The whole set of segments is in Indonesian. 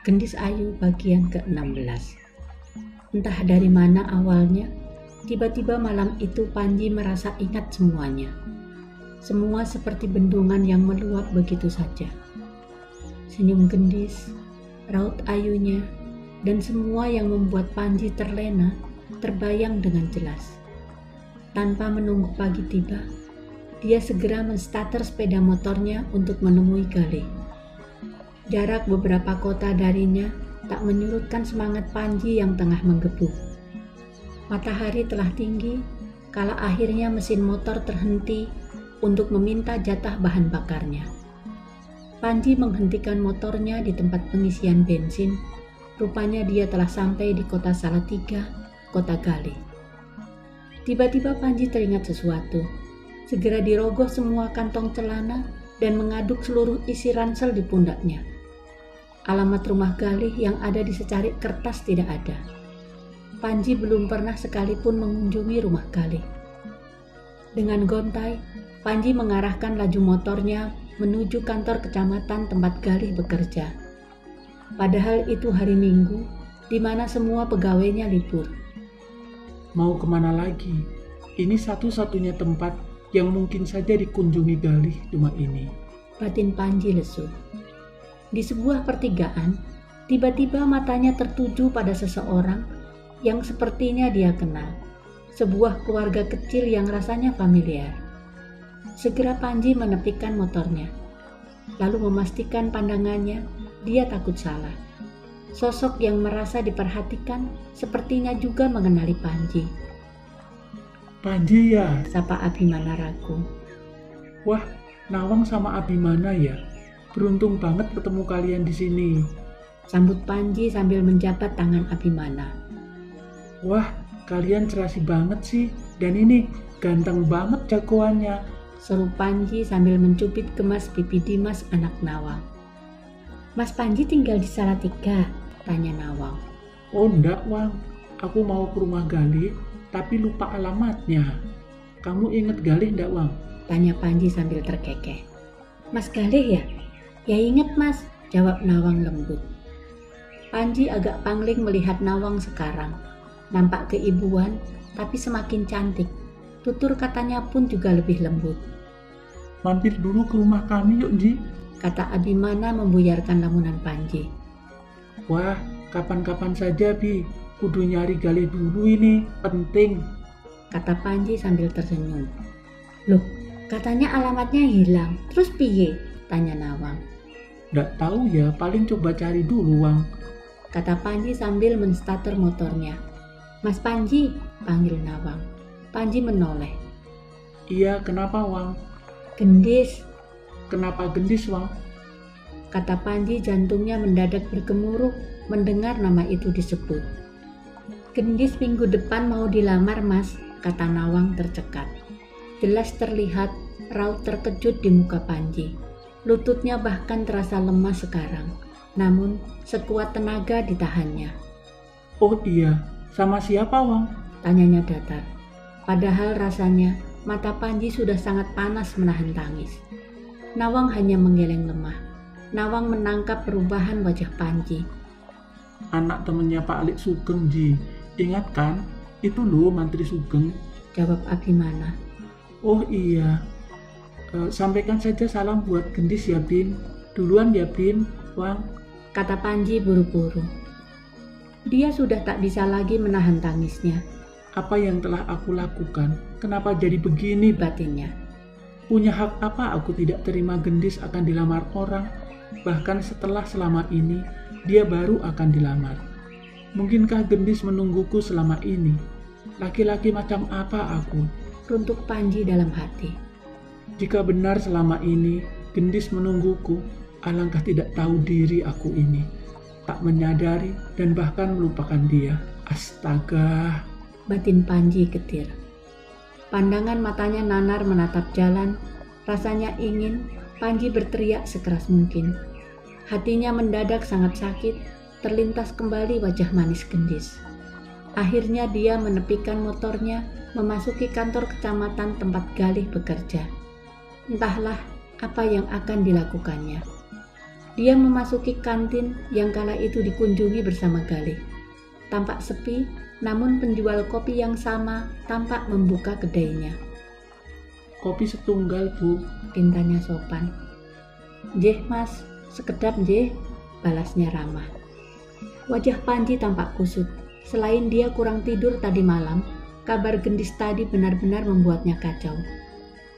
Gendis Ayu bagian ke-16. Entah dari mana awalnya, tiba-tiba malam itu Panji merasa ingat semuanya. Semua seperti bendungan yang meluap begitu saja. Senyum Gendis, raut Ayunya, dan semua yang membuat Panji terlena terbayang dengan jelas. Tanpa menunggu pagi tiba, dia segera menstarter sepeda motornya untuk menemui Galih. Jarak beberapa kota darinya tak menyurutkan semangat Panji yang tengah menggebu. Matahari telah tinggi, kala akhirnya mesin motor terhenti untuk meminta jatah bahan bakarnya. Panji menghentikan motornya di tempat pengisian bensin. Rupanya dia telah sampai di kota Salatiga, kota Galih. Tiba-tiba Panji teringat sesuatu. Segera dirogoh semua kantong celana dan mengaduk seluruh isi ransel di pundaknya. Alamat rumah Galih yang ada di secarik kertas tidak ada. Panji belum pernah sekalipun mengunjungi rumah Galih. Dengan gontai, Panji mengarahkan laju motornya menuju kantor kecamatan tempat Galih bekerja. Padahal itu hari Minggu, di mana semua pegawainya libur. Mau kemana lagi? Ini satu-satunya tempat yang mungkin saja dikunjungi Galih cuma ini. Batin Panji lesu. Di sebuah pertigaan, tiba-tiba matanya tertuju pada seseorang yang sepertinya dia kenal. Sebuah keluarga kecil yang rasanya familiar. Segera Panji menepikan motornya, lalu memastikan pandangannya dia takut salah. Sosok yang merasa diperhatikan sepertinya juga mengenali Panji. Panji ya? Sapa Abimana ragu. Wah, Nawang sama Abimana ya? Beruntung banget ketemu kalian di sini. Sambut Panji sambil menjabat tangan Abimana. Wah, kalian serasi banget sih. Dan ini ganteng banget jagoannya. Seru Panji sambil mencubit gemas pipi Dimas anak Nawang. Mas Panji tinggal di Salatiga? Tanya Nawang. Oh enggak Wang, aku mau ke rumah Galih tapi lupa alamatnya. Kamu inget Galih enggak Wang? Tanya Panji sambil terkekeh. Mas Galih ya? Ya inget mas, jawab Nawang lembut. Panji agak pangling melihat Nawang sekarang. Nampak keibuan tapi semakin cantik. Tutur katanya pun juga lebih lembut. Mampir dulu ke rumah kami yuk Ji, kata Abimana membuyarkan lamunan Panji. Wah, kapan-kapan saja Bi, kudu nyari Galih dulu ini, penting, kata Panji sambil tersenyum. Loh, katanya alamatnya hilang, terus piye? Tanya Nawang. Nggak tahu ya, paling coba cari dulu Wang, kata Panji sambil menstarter motornya. Mas Panji, panggil Nawang. Panji menoleh. Iya, kenapa Wang? Gendis. Kenapa Gendis Wang? Kata Panji jantungnya mendadak bergemuruh mendengar nama itu disebut. Gendis minggu depan mau dilamar mas, kata Nawang tercekat. Jelas terlihat raut terkejut di muka Panji. Lututnya bahkan terasa lemas sekarang, namun sekuat tenaga ditahannya. Oh iya, sama siapa Wang? Tanyanya datar. Padahal rasanya mata Panji sudah sangat panas menahan tangis. Nawang hanya menggeleng lemah. Nawang menangkap perubahan wajah Panji. Anak temennya Pak Alik Sugeng Ji, ingat kan? Itu loh Mantri Sugeng, jawab Abimana. Oh iya, sampaikan saja salam buat Gendis ya Bin. Duluan ya Bin, Wang, kata Panji buru-buru. Dia sudah tak bisa lagi menahan tangisnya. Apa yang telah aku lakukan? Kenapa jadi begini batinnya? Punya hak apa aku tidak terima Gendis akan dilamar orang? Bahkan setelah selama ini, dia baru akan dilamar. Mungkinkah Gendis menungguku selama ini? Laki-laki macam apa aku? Runtuk Panji dalam hati. Jika benar selama ini Gendis menungguku, alangkah tidak tahu diri aku ini. Tak menyadari dan bahkan melupakan dia. Astaga, batin Panji getir. Pandangan matanya nanar menatap jalan. Rasanya ingin Panji berteriak sekeras mungkin. Hatinya mendadak sangat sakit. Terlintas kembali wajah manis Gendis. Akhirnya dia menepikan motornya, memasuki kantor kecamatan tempat Galih bekerja. Entahlah apa yang akan dilakukannya. Dia memasuki kantin yang kala itu dikunjungi bersama Galih. Tampak sepi, namun penjual kopi yang sama tampak membuka kedainya. Kopi setunggal, Bu. Pintanya sopan. "Jeh mas, sekedap jeh," balasnya ramah. Wajah Panji tampak kusut. Selain dia kurang tidur tadi malam, kabar gendis tadi benar-benar membuatnya kacau.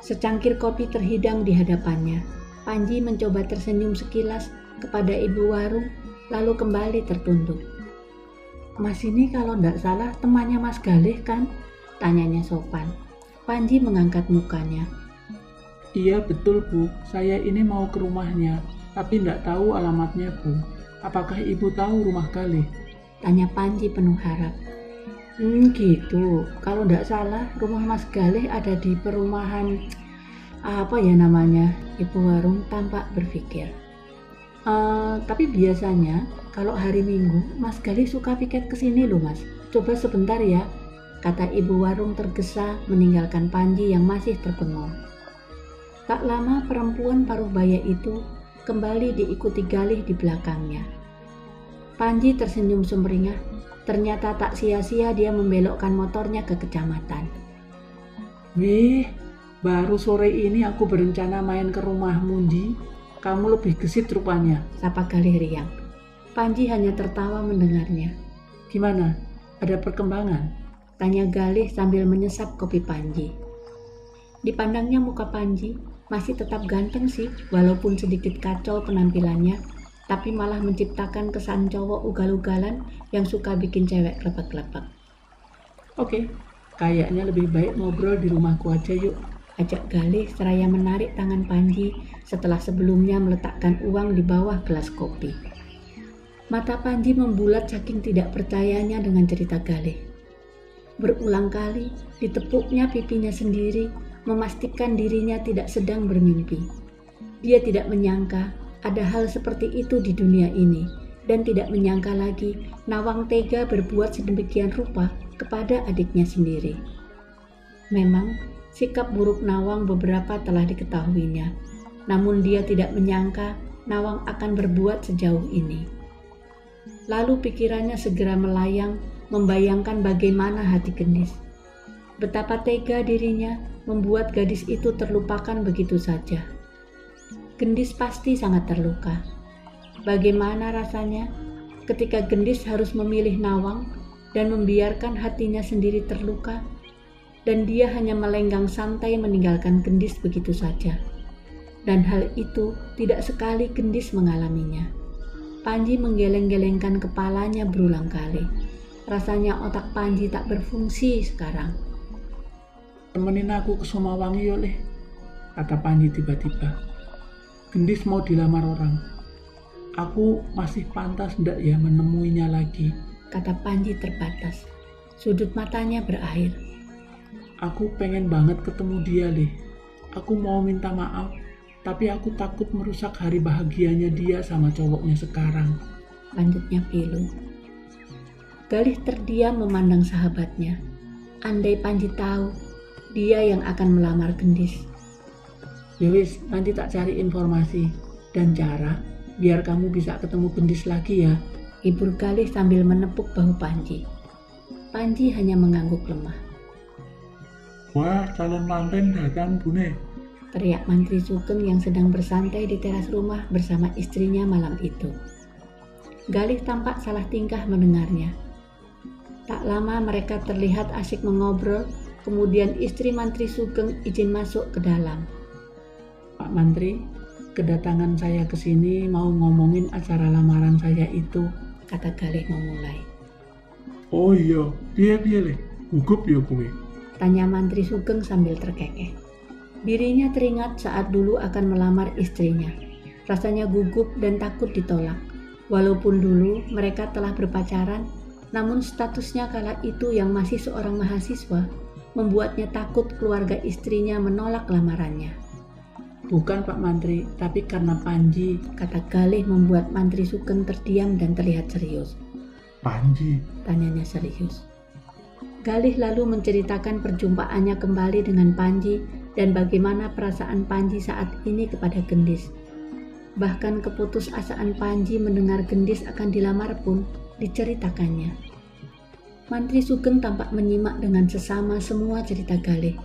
Secangkir kopi terhidang di hadapannya. Panji mencoba tersenyum sekilas kepada ibu warung, lalu kembali tertunduk. "Mas ini kalau ndak salah temannya Mas Galih kan?" tanyanya sopan. Panji mengangkat mukanya. Iya betul, Bu. Saya ini mau ke rumahnya, tapi ndak tahu alamatnya, Bu. Apakah Ibu tahu rumah Galih? Tanya Panji penuh harap. Gitu. Kalau ndak salah rumah Mas Galih ada di perumahan apa ya namanya? Ibu warung tampak berpikir. Tapi biasanya kalau hari Minggu Mas Galih suka piket ke sini loh Mas. Coba sebentar ya, kata ibu warung tergesa meninggalkan Panji yang masih terbengong. Tak lama perempuan paruh baya itu kembali diikuti Galih di belakangnya. Panji tersenyum sumringah. Ternyata tak sia-sia dia membelokkan motornya ke kecamatan. Wih, baru sore ini aku berencana main ke rumahmu, Di. Kamu lebih gesit rupanya, sapa Galih riang. Panji hanya tertawa mendengarnya. Gimana? Ada perkembangan? Tanya Galih sambil menyesap kopi Panji. Dipandangnya muka Panji masih tetap ganteng sih, walaupun sedikit kacau penampilannya, tapi malah menciptakan kesan cowok ugal-ugalan yang suka bikin cewek klepek-klepek. Oke, kayaknya lebih baik ngobrol di rumahku aja yuk, ajak Galih seraya menarik tangan Panji setelah sebelumnya meletakkan uang di bawah gelas kopi. Mata Panji membulat saking tidak percayanya dengan cerita Galih. Berulang kali ditepuknya pipinya sendiri, memastikan dirinya tidak sedang bermimpi. Dia tidak menyangka ada hal seperti itu di dunia ini, dan tidak menyangka lagi Nawang tega berbuat sedemikian rupa kepada adiknya sendiri. Memang sikap buruk Nawang beberapa telah diketahuinya, namun dia tidak menyangka Nawang akan berbuat sejauh ini. Lalu pikirannya segera melayang, membayangkan bagaimana hati gendis. Betapa tega dirinya membuat gadis itu terlupakan begitu saja. Gendis pasti sangat terluka. Bagaimana rasanya ketika Gendis harus memilih Nawang dan membiarkan hatinya sendiri terluka, dan dia hanya melenggang santai meninggalkan Gendis begitu saja. Dan hal itu tidak sekali Gendis mengalaminya. Panji menggeleng-gelengkan kepalanya berulang kali. Rasanya otak Panji tak berfungsi sekarang. Temenin aku ke Somawangi oleh, kata Panji tiba-tiba. Gendis mau dilamar orang. Aku masih pantas ndak ya menemuinya lagi, kata Panji terbatas. Sudut matanya berair. Aku pengen banget ketemu dia, Leh. Aku mau minta maaf, tapi aku takut merusak hari bahagianya dia sama cowoknya sekarang, lanjutnya pilu. Galih terdiam memandang sahabatnya. Andai Panji tahu dia yang akan melamar Gendis. Yowis, nanti tak cari informasi dan cara biar kamu bisa ketemu Gendis lagi ya, hibur Galih sambil menepuk bahu Panji. Panji hanya mengangguk lemah. Wah, calon manten datang, Bune, teriak Mantri Sugeng yang sedang bersantai di teras rumah bersama istrinya malam itu. Galih tampak salah tingkah mendengarnya. Tak lama mereka terlihat asyik mengobrol, kemudian istri Mantri Sugeng izin masuk ke dalam. Pak Mantri, kedatangan saya ke sini mau ngomongin acara lamaran saya itu, kata Galih memulai. Oh iya, piye Le, gugup ya kowe, tanya Mantri Sugeng sambil terkekeh. Dirinya teringat saat dulu akan melamar istrinya. Rasanya gugup dan takut ditolak. Walaupun dulu mereka telah berpacaran, namun statusnya kala itu yang masih seorang mahasiswa membuatnya takut keluarga istrinya menolak lamarannya. Bukan Pak Mantri, tapi karena Panji, kata Galih membuat Mantri Sugeng terdiam dan terlihat serius. Panji? Tanyanya serius. Galih lalu menceritakan perjumpaannya kembali dengan Panji dan bagaimana perasaan Panji saat ini kepada Gendis. Bahkan keputusasaan Panji mendengar Gendis akan dilamar pun diceritakannya. Mantri Sugeng tampak menyimak dengan sesama semua cerita Galih.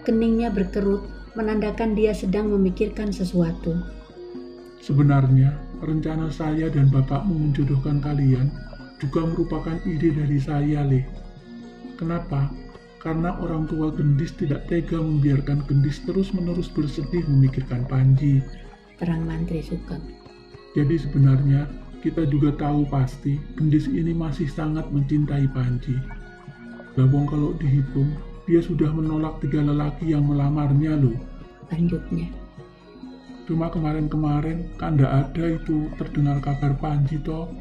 Keningnya berkerut, menandakan dia sedang memikirkan sesuatu. Sebenarnya, rencana saya dan bapakmu menjodohkan kalian juga merupakan ide dari saya, Le. Kenapa? Karena orang tua Gendis tidak tega membiarkan Gendis terus-menerus bersedih memikirkan Panji. Terang Mantri Sugeng. Jadi sebenarnya kita juga tahu pasti Gendis ini masih sangat mencintai Panji. Lawong kalau dihitung, dia sudah menolak 3 lelaki yang melamarnya loh. Lanjutnya. Cuma kemarin-kemarin kan ndak ada itu terdengar kabar Panji toh.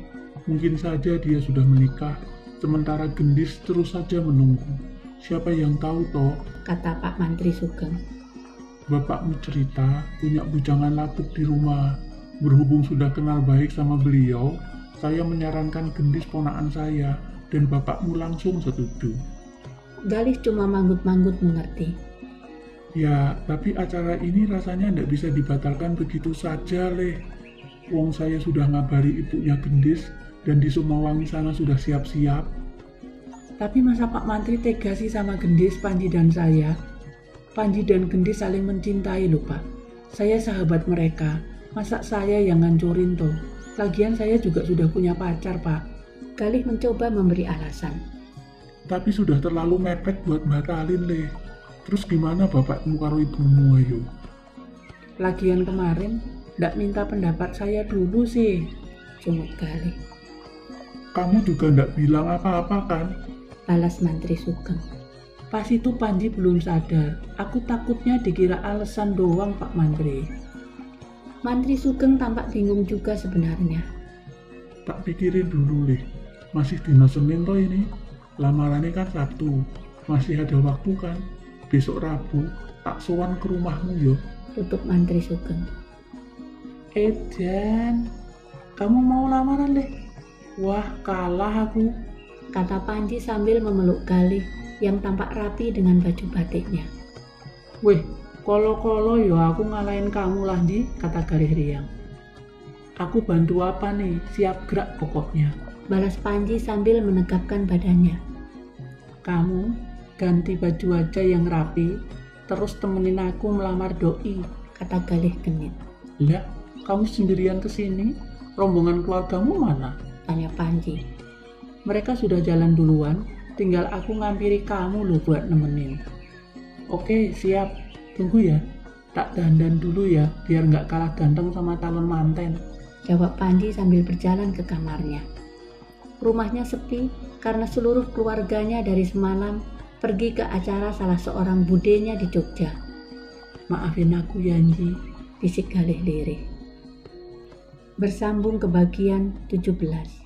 Mungkin saja dia sudah menikah, sementara Gendis terus saja menunggu. Siapa yang tahu toh? Kata Pak Mantri Sugeng. Bapakmu cerita punya bujangan lapuk di rumah. Berhubung sudah kenal baik sama beliau, saya menyarankan Gendis ponakan saya dan bapakmu langsung setuju. Galih cuma manggut-manggut mengerti. Ya, tapi acara ini rasanya ndak bisa dibatalkan begitu saja, Le. Wong saya sudah ngabari ibunya Gendis dan di Sumawangi sana sudah siap-siap. Tapi masa Pak Mantri tega sih sama Gendis, Panji dan saya? Panji dan Gendis saling mencintai loh Pak. Saya sahabat mereka, masa saya yang ngancurin toh? Lagian saya juga sudah punya pacar Pak. Galih mencoba memberi alasan. Tapi sudah terlalu mepet buat batalin, Le. Terus gimana bapakmu karo ibumu ayo? Lagian kemarin ndak minta pendapat saya dulu sih. Sungut Galih. Kamu juga ndak bilang apa-apa kan? Balas Mantri Sugeng. Pas itu Panji belum sadar. Aku takutnya dikira alasan doang Pak Mantri. Mantri Sugeng tampak bingung juga sebenarnya. Tak pikirin dulu, Le. Masih dino Senin toh ini. Lamarannya kan Sabtu. Masih ada waktu kan? Besok Rabu tak sowan ke rumahmu yo. Tutup Mantri Sugeng. Dan kamu mau lamaran deh? Wah, kalah aku. Kata Panji sambil memeluk Galih yang tampak rapi dengan baju batiknya. Weh, kolo-kolo yo aku ngalahin kamu lah Di, kata Galih riang. Aku bantu apa nih? Siap gerak pokoknya. Balas Panji sambil menegapkan badannya. Kamu ganti baju aja yang rapi, terus temenin aku melamar doi, kata Galih genit. Lah, kamu sendirian kesini? Rombongan keluargamu mana? Tanya Panji. Mereka sudah jalan duluan, tinggal aku ngampiri kamu loh buat nemenin. Oke, siap. Tunggu ya. Tak dandan dulu ya, biar nggak kalah ganteng sama calon manten. Jawab Panji sambil berjalan ke kamarnya. Rumahnya sepi karena seluruh keluarganya dari semalam pergi ke acara salah seorang budenya di Jogja. Maafin aku Yanji, bisik Galih lirih. Bersambung ke bagian 17.